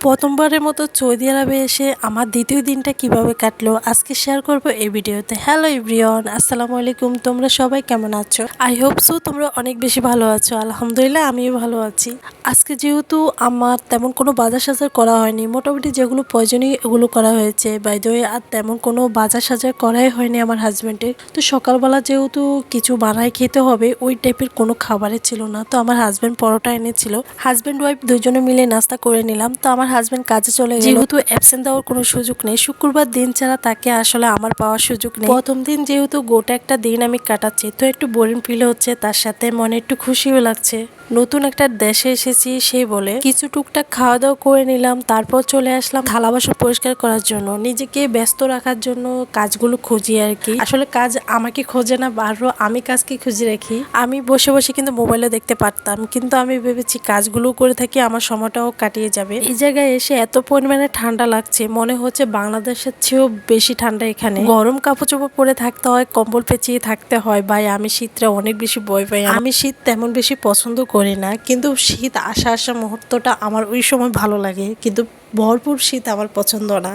প্রথমবারের মতো সৌদি আরবে এসে আমার দ্বিতীয় দিনটা কিভাবে কাটলো আজকে শেয়ার করব এই ভিডিওতে। হ্যালো এভরিওয়ান, আসসালামু আলাইকুম। তোমরা সবাই কেমন আছো? আই হোপ সো তোমরা অনেক বেশি ভালো আছো। আলহামদুলিল্লাহ আমিও ভালো আছি। আজকে যেহেতু আমার তেমন কোনো বাজার সাজার করা হয়নি, মোটামুটি যেগুলো প্রয়োজনীয় এগুলো করা হয়েছে। বাই দ্য ওয়ে আর তেমন কোনো বাজার সাজার করাই হয়নি আমার হাজব্যান্ডের। তো সকালবেলা যেহেতু কিছু বানায় খেতে হবে ওই টাইপের কোনো খাবারই ছিল না, তো আমার হাজব্যান্ড পরোটা এনেছিল। হাজব্যান্ড ওয়াইফ দুজনে মিলে নাস্তা করে নিলাম। তো আমার হাজব্যান্ড কাজে চলে গেল, যেহেতু অ্যাবসেন্ট দেওয়ার কোনো সুযোগ নেই। শুক্রবার দিন ছাড়া তাকে আসলে আমার পাওয়ার সুযোগ নেই। প্রথম দিন যেহেতু গোটা একটা দিন আমি কাটাচ্ছি, তো একটু বোরিং ফিল হচ্ছে, তার সাথে মনে একটু খুশিও লাগছে। নতুন একটা দেশে এসেছি সেই বলে কিছু টুকটাক খাওয়া দাওয়া করে নিলাম। তারপর চলে আসলাম থালা বাসন পরিষ্কার করার জন্য, নিজেকে ব্যস্ত রাখার জন্য কাজগুলো খুঁজি আর কি। আসলে কাজ আমাকে খোঁজে না, আরো আমি কাজকে খুঁজে রাখি। আমি বসে বসে কিন্তু মোবাইলে দেখতে পারতাম, কিন্তু আমি ভেবেছি কাজগুলো করে থাকি আমার সময়টাও কাটিয়ে যাবে। এই জায়গায় এসে এত পরিমাণে ঠান্ডা লাগছে, মনে হচ্ছে বাংলাদেশের চেয়েও বেশি ঠান্ডা এখানে। গরম কাপড় চোপড় পরে থাকতে হয়, কম্বল পেঁচিয়ে থাকতে হয়। ভাই আমি শীতটা অনেক বেশি ভয় পাই। আমি শীত তেমন বেশি পছন্দ করি না, কিন্তু শীত আসা মুহূর্তটা আমার ওই সময় ভালো লাগে, কিন্তু ভরপুর শীত আমার পছন্দ না।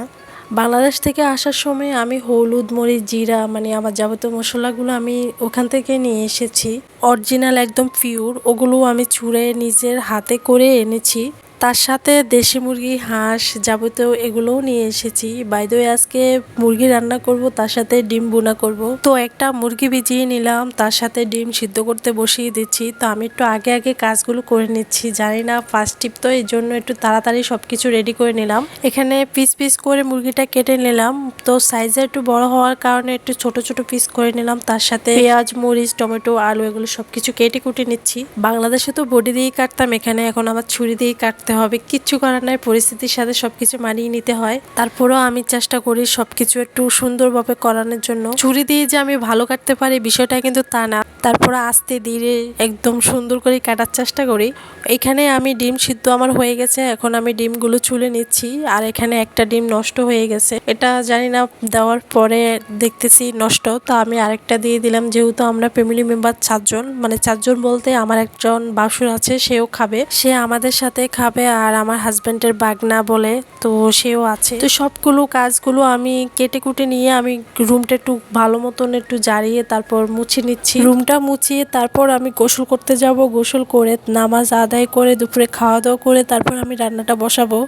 বাংলাদেশ থেকে আসার সময় আমি হলুদ, মরিচ, জিরা মানে আমার যাবতীয় মশলাগুলো আমি ওখান থেকে নিয়ে এসেছি। অরিজিনাল একদম পিওর, ওগুলো আমি ছুঁড়ে নিজের হাতে করে এনেছি। তার সাথে দেশি মুরগি, হাঁস যাবতীয় এগুলোও নিয়ে এসেছি। বাই দ্য ওয়ে আজকে মুরগি রান্না করব, তার সাথে ডিম ভুনা করব। তো একটা মুরগি ভিজিয়ে নিলাম, তার সাথে ডিম সিদ্ধ করতে বসিয়ে দিচ্ছি। তো আমি একটু আগে আগে কাজগুলো করে নিচ্ছি, জানি না ফার্স্ট টিপ, তো এই জন্য একটু তাড়াতাড়ি সবকিছু রেডি করে নিলাম। এখানে পিস পিস করে মুরগিটা কেটে নিলাম। তো সাইজে একটু বড় হওয়ার কারণে একটু ছোট ছোট পিস করে নিলাম। তার সাথে পেঁয়াজ, মরিচ, টমেটো, আলু এগুলো সবকিছু কেটে কুটে নিচ্ছি। বাংলাদেশে তো বডি দিয়েই কাটতাম, এখানে এখন আবার ছুরি দিয়েই কাটতে হবে। কিচ্ছু করার নাই, পরিস্থিতির সাথে সবকিছু মানিয়ে নিতে হয়। তারপরও আমি চেষ্টা করি সবকিছু একটু সুন্দরভাবে করানোর জন্য। ছুরি দিয়ে যে আমি ভালো কাটতে পারি বিষয়টা কিন্তু তা না, তারপরে আস্তে ধীরে একদম সুন্দর করে কাটার চেষ্টা করি। এখানে আমি ডিম সিদ্ধ আমার হয়ে গেছে, এখন আমি ডিমগুলো ছুলে নিচ্ছি। আর এখানে একটা ডিম নষ্ট হয়ে গেছে, এটা জানি না দেওয়ার পরে দেখতেছি নষ্ট, তো আমি আরেকটা দিয়ে দিলাম। যেহেতু আমরা ফ্যামিলি মেম্বার 4 জন, মানে 4 জন বলতে আমার একজন বাসুর আছে, সেও খাবে, সে আমাদের সাথে খাবে। আর আমার হাজবেন্ডের বাগনা বলে, তো সেও আছে। তো সবগুলো কাজগুলো আমি কেটে কুটে নিয়ে আমি রুমটা একটু ভালো মতন একটু ঝাড়িয়ে তারপর মুছে নিচ্ছি। রুমটা মুছিয়ে তারপর আমি গোসল করতে যাব। গোসল করে নামাজ আদায় করে দুপুরে খাওয়া দাওয়া করে তারপর আমি রান্নাটা বসাবো।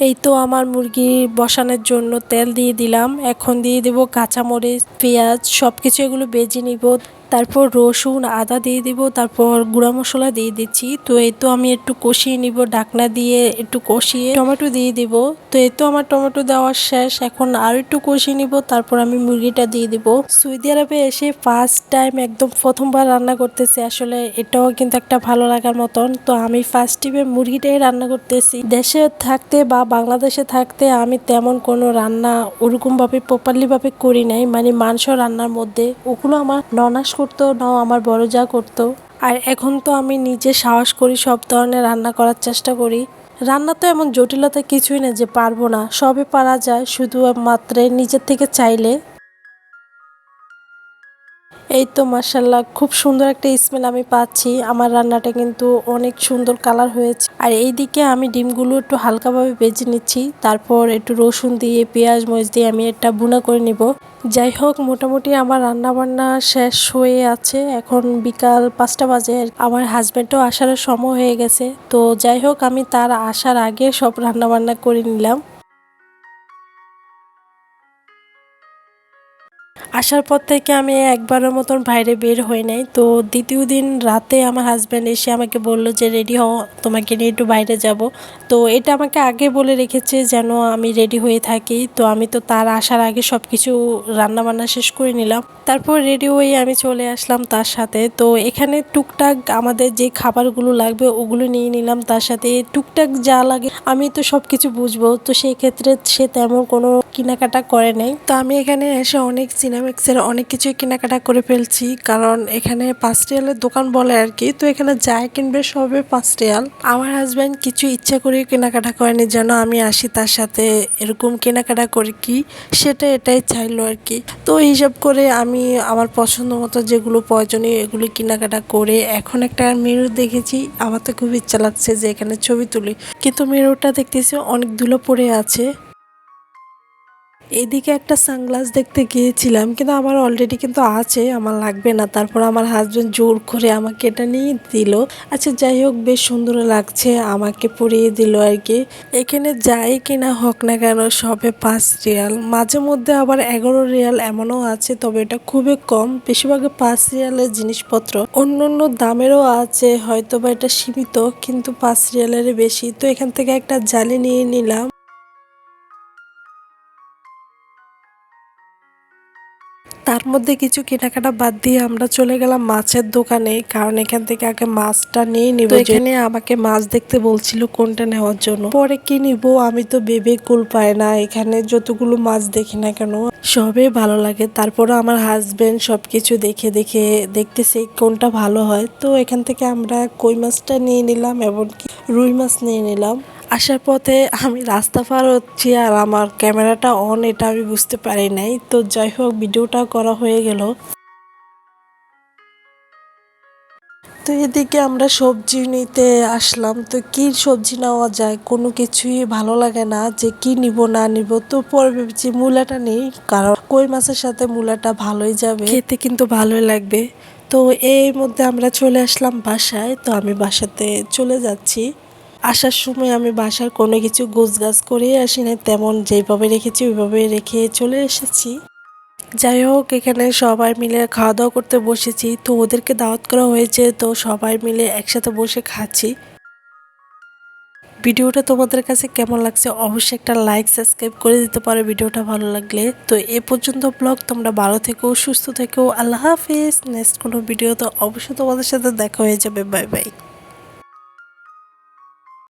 এই তো আমার মুরগি বসানোর জন্য তেল দিয়ে দিলাম, এখন দিয়ে দেবো কাঁচামরিচ, পেঁয়াজ, সবকিছু এগুলো ভেজে নিব। তারপর রসুন, আদা দিয়ে দিব, তারপর গুঁড়া মশলা দিয়ে দিচ্ছি। তো এই তো আমি একটু কষিয়ে নিব, ঢাকনা দিয়ে একটু কষিয়ে টমেটো দিয়ে দিব। তো এই তো আমার টমেটো দেওয়ার শেষ, এখন আর একটু কষিয়ে নিব, তারপর আমি মুরগিটা দিয়ে দিব। সৌদি আরবে এসে ফার্স্ট টাইম একদম প্রথমবার রান্না করতেছি, আসলে এটাও কিন্তু একটা ভালো লাগার মতন। তো আমি ফার্স্ট টাইমে মুরগিটাই রান্না করতেছি। দেশে থাকতে বা বাংলাদেশে থাকতে আমি তেমন কোনো রান্না ওরকমভাবে প্রপারলিভাবে করি নাই, মানে মাংস রান্নার মধ্যে ওগুলো আমার ননাস করতো, নাও আমার বড় যা করতো। আর এখন তো আমি নিজে সাহস করি, সব ধরনের রান্না করার চেষ্টা করি। রান্না তো এমন জটিলতা কিছুই না যে পারবো না, সবই পারা যায়, শুধু মাত্র নিজের থেকে চাইলে। এই তো মাশাল্লাহ খুব সুন্দর একটা স্মেল আমি পাচ্ছি, আমার রান্নাটা কিন্তু অনেক সুন্দর কালার হয়েছে। আর এইদিকে আমি ডিমগুলো একটু হালকাভাবে ভেজে নিচ্ছি, তারপর একটু রসুন দিয়ে পেঁয়াজ মরিচ দিয়ে আমি এটা ভুনা করে নিব। যাই হোক, মোটামুটি আমার রান্না বান্না শেষ হয়ে আছে, এখন বিকাল 5টা বাজে। আমার হাজব্যান্ডও আসার সময় হয়ে গেছে, তো যাই হোক আমি তার আসার আগে সব রান্না বান্না করে নিলাম। আসার পর থেকে আমি একবারের মতন বাইরে বের হই নাই। তো দ্বিতীয় দিন রাতে আমার হাজব্যান্ড এসে আমাকে বলল যে রেডি হও, তোমাকে নিয়ে একটু বাইরে যাব। তো এটা আমাকে আগে বলে রেখেছে যেন আমি রেডি হয়ে থাকি। তো আমি তো তার আসার আগে সব কিছু রান্নাবান্না শেষ করে নিলাম, তারপর রেডি হয়ে আমি চলে আসলাম তার সাথে। তো এখানে টুকটাক আমাদের যে খাবারগুলো লাগবে ওগুলো নিয়ে নিলাম, তার সাথে টুকটাক যা লাগে আমি তো সব কিছু বুঝবো, তো সেই ক্ষেত্রে সে তেমন কোনো কেনাকাটা করে নাই। তো আমি এখানে এসে অনেক সিনেমেক্সের অনেক কিছুই কেনাকাটা করে ফেলছি, কারণ এখানে 5 রিয়ালের দোকান বলে আর কি। তো এখানে যাই কিনবে সবে 5 রিয়াল। আমার হাজব্যান্ড কিছু ইচ্ছা করে কেনাকাটা করেনি যেন আমি আসি তার সাথে, এরকম কেনাকাটা করে কি সেটা এটাই চাইলো আর কি। তো হিসাব করে আমি আমি আমার পছন্দ মতো যেগুলো প্রয়োজনীয় এগুলো কেনাকাটা করে এখন একটা মিরর দেখেছি। আমার তো খুব ইচ্ছা লাগছে যে এখানে ছবি তুলি, কিন্তু মিররটা দেখতেছি অনেক ধুলো পড়ে আছে। এদিকে একটা সানগ্লাস দেখতে গিয়েছিলাম, কিন্তু আমার অলরেডি কিন্তু আছে, আমার লাগবে না। তারপর আমার হাজবেন্ড জোর করে আমাকে এটা নিয়ে দিল। আচ্ছা যাই হোক, বেশ সুন্দর লাগছে, আমাকে পরিয়ে দিল আর কি। এখানে যাই কিনা হোক না কেন সবে 5 রিয়াল, মাঝে মধ্যে আবার 11 রিয়াল এমনও আছে, তবে এটা খুবই কম। বেশিরভাগ 5 রিয়ালের জিনিসপত্র, অন্য অন্য দামেরও আছে, হয়তো বা এটা সীমিত, কিন্তু 5 রিয়ালের বেশি। তো এখান থেকে একটা জালি নিয়ে নিলাম। তার মধ্যে কিছু কেনাকাটা বাদ দিয়ে আমরা চলে গেলাম মাছের দোকানে, কারণ এখান থেকে আগে মাছটা নিয়ে নিব। এখানে আমাকে মাছ দেখতে বলছিল কোনটা নেওয়ার জন্য, পরে কি নিব আমি তো ভেবে কুল পাই না। এখানে যতগুলো মাছ দেখি না কেন সবই ভালো লাগে। তারপরে আমার হাজবেন্ড সবকিছু দেখে দেখে দেখতেছে কোনটা ভালো হয়। তো এখান থেকে আমরা কই মাছটা নিয়ে নিলাম, এমনকি রুই মাছ নিয়ে নিলাম। আসার পথে আমি রাস্তা পার হচ্ছি আর আমার ক্যামেরাটা অন, এটা আমি বুঝতে পারি নাই। তো যাই হোক, ভিডিওটা করা হয়ে গেল। তো এদিকে আমরা সবজি নিতে আসলাম। তো কি সবজি নেওয়া যায়, কোনো কিছুই ভালো লাগে না যে কি নিব না নিব। তো পরে ভেবেছি মূলাটা নেই, কারণ কই মাছের সাথে মূলাটা ভালোই যাবে, খেতে কিন্তু ভালোই লাগবে। তো এর মধ্যে আমরা চলে আসলাম বাসায়। তো আমি বাসাতে চলে যাচ্ছি। আসার সময় আমি বাসার কোনো কিছু গোছগাছ করে আসি না, তেমন যেভাবে রেখেছি ওইভাবে রেখে চলে এসেছি। যাই হোক, এখানে সবাই মিলে খাওয়া দাওয়া করতে বসেছি। তো ওদেরকে দাওয়াত করা হয়েছে, তো সবাই মিলে একসাথে বসে খাচ্ছি। ভিডিওটা তোমাদের কাছে কেমন লাগছে অবশ্যই একটা লাইক সাবস্ক্রাইব করে দিতে পারো ভিডিওটা ভালো লাগলে। তো এ পর্যন্ত ব্লগ, তোমরা ভালো থেকো, সুস্থ থেকো, আল্লাহ হাফিজ। নেক্সট কোনো ভিডিও তো অবশ্যই তোমাদের সাথে দেখা হয়ে যাবে। Bye bye.